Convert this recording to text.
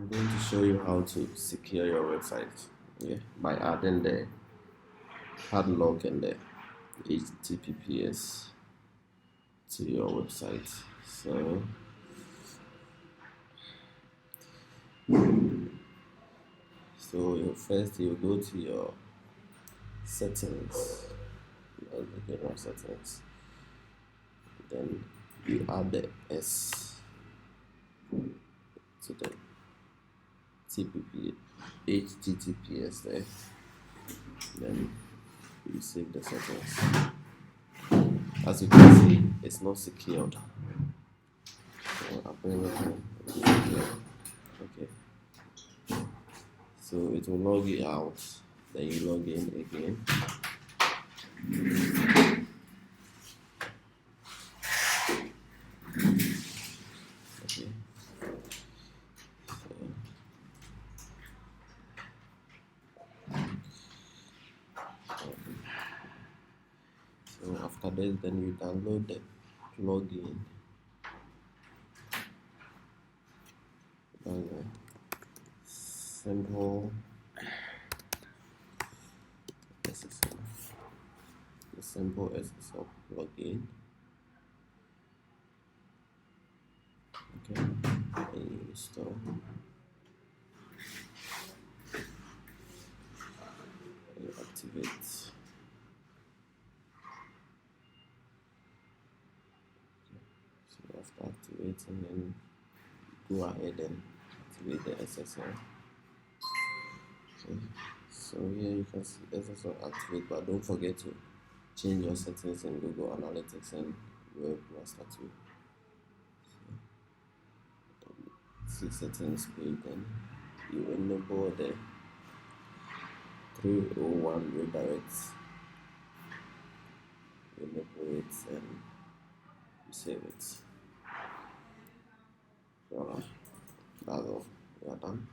I'm going to show you how to secure your website, by adding the padlock and the HTTPS to your website. First you go to your settings, the general settings, then you add the S to the HTTPS there, then you save the settings. As you can see, it's not secured. Okay, so it will log you out, then you log in again. Okay, so after this, then you download the plugin. Simple SSL, the simple SSL plugin. Okay, and you install. And you activate. So after activating, then go ahead and activate the SSL. Okay, so here you can see SSL activate, but don't forget to change your settings in Google Analytics and Wordpress too. See settings page, then you enable the 301 redirects. You enable it and you save it. Voila, that's all. We are done.